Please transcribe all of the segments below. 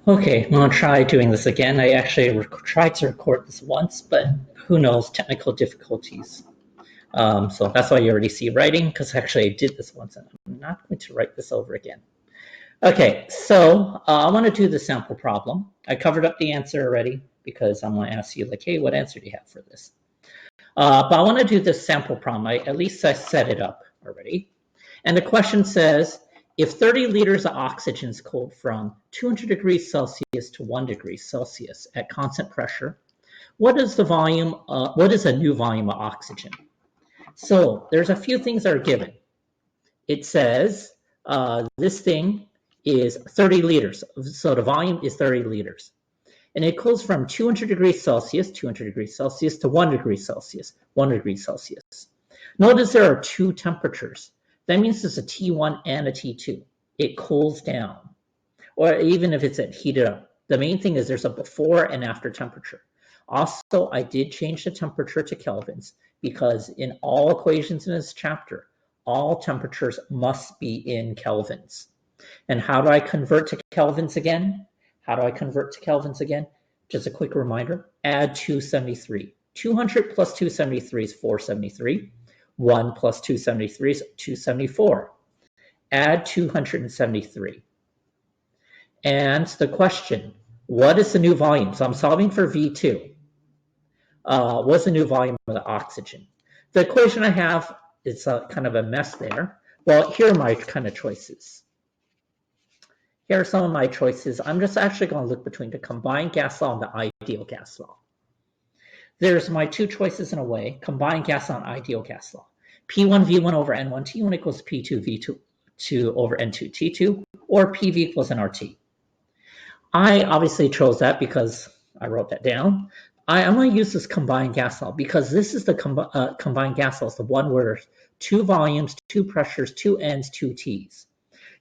Okay, I'm gonna try doing this again. I actually tried to record this once, but who knows, technical difficulties. So that's why you already see writing, because actually I did this once and I'm not going to write this over again. Okay, so I want to do the sample problem. I covered up the answer already because I'm going to ask you like, hey, what answer do you have for this? But I want to do this sample problem. At least I set it up already. And the question says, if 30 liters of oxygen is cooled from 200 degrees Celsius to 1 degree Celsius at constant pressure, what is the volume? What is a new volume of oxygen? So there's a few things that are given. It says this thing is 30 liters. So the volume is 30 liters. And it cools from 200 degrees Celsius, 200 degrees Celsius to 1 degree Celsius, 1 degree Celsius. Notice there are two temperatures. That means there's a T1 and a T2. It cools down. Or even if it's at heated up. The main thing is there's a before and after temperature. Also, I did change the temperature to kelvins because in all equations in this chapter, all temperatures must be in kelvins. And how do I convert to kelvins again? Just a quick reminder, add 273. 200 plus 273 is 473. 1 plus 273 is 274. Add 273. And the question, what is the new volume? So I'm solving for V2. What's the new volume of the oxygen? The equation I have is kind of a mess there. Well, here are my kind of choices. Here are some of my choices. I'm just actually going to look between the combined gas law and the ideal gas law. There's my two choices in a way, combined gas law and ideal gas law. P1 V1 over N1 T1 equals P2 V2 over N2 T2, or PV equals nRT. I obviously chose that because I wrote that down. I'm going to use this combined gas law because this is the combined gas law. It's the one where two volumes, two pressures, two N's, two T's.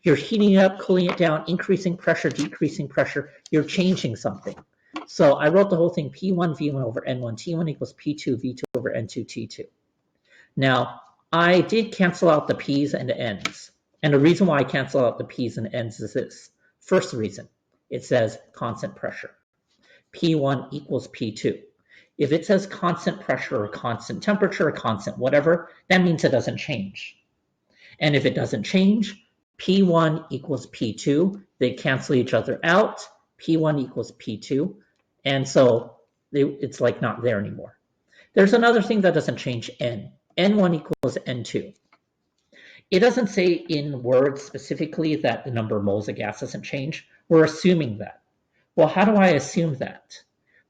You're heating it up, cooling it down, increasing pressure, decreasing pressure. You're changing something. So I wrote the whole thing P1 V1 over N1 T1 equals P2 V2 over N2 T2. Now, I did cancel out the P's and the N's. And the reason why I cancel out the P's and N's is this. First reason, it says constant pressure. P1 equals P2. If it says constant pressure or constant temperature or constant whatever, that means it doesn't change. And if it doesn't change, P1 equals P2. They cancel each other out. P1 equals P2. And so it's like not there anymore. There's another thing that doesn't change, N. N1 equals N2. It doesn't say in words specifically that the number of moles of gas doesn't change. We're assuming that. Well, how do I assume that?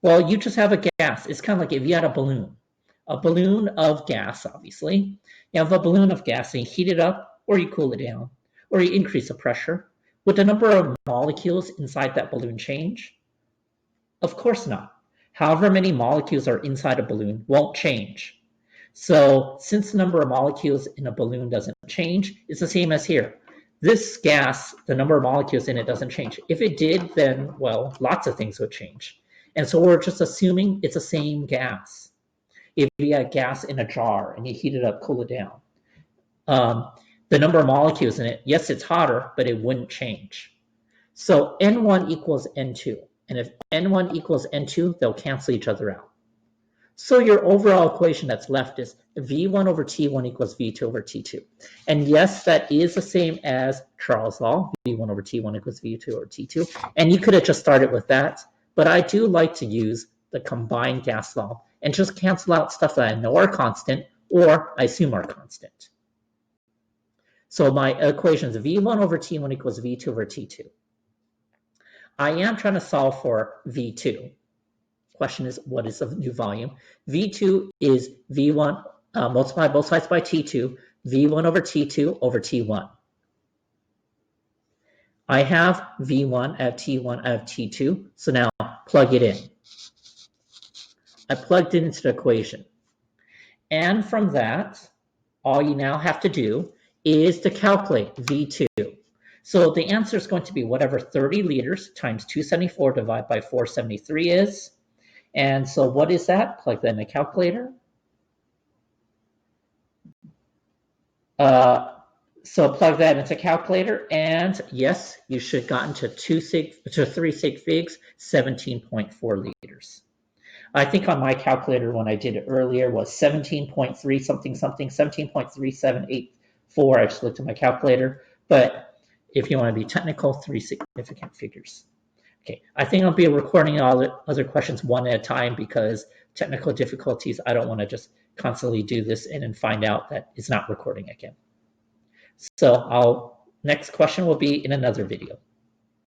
Well, you just have a gas. It's kind of like if you had a balloon of gas, obviously. You have a balloon of gas and you heat it up or you cool it down or you increase the pressure. Would the number of molecules inside that balloon change? Of course not. However many molecules are inside a balloon won't change. So since the number of molecules in a balloon doesn't change, it's the same as here. This gas, the number of molecules in it doesn't change. If it did, then, well, lots of things would change. And so we're just assuming it's the same gas. If you had gas in a jar and you heat it up, cool it down, the number of molecules in it, yes, it's hotter, but it wouldn't change. So N1 equals N2. And if N1 equals N2, they'll cancel each other out. So your overall equation that's left is V1 over T1 equals V2 over T2. And yes, that is the same as Charles' law, V1 over T1 equals V2 over T2. And you could have just started with that, but I do like to use the combined gas law and just cancel out stuff that I know are constant or I assume are constant. So my equation is V1 over T1 equals V2 over T2. I am trying to solve for V2. Question is, what is the new volume? V2 is V1 multiply both sides by T2, V1 over T2 over T1. I have V1, I have T1, I have T2, so now plug it in. I plugged it into the equation. And from that, all you now have to do is to calculate V2. So the answer is going to be whatever 30 liters times 274 divided by 473 is. And so what is that? Plug that in the calculator. So plug that into calculator, and yes, you should have gotten to 3 sig figs, 17.4 liters. I think on my calculator when I did it earlier was 17.3 something something, 17.3784. I just looked at my calculator, but if you want to be technical, 3 significant figures. Okay, I think I'll be recording all the other questions one at a time because technical difficulties, I don't want to just constantly do this and then find out that it's not recording again. So next question will be in another video.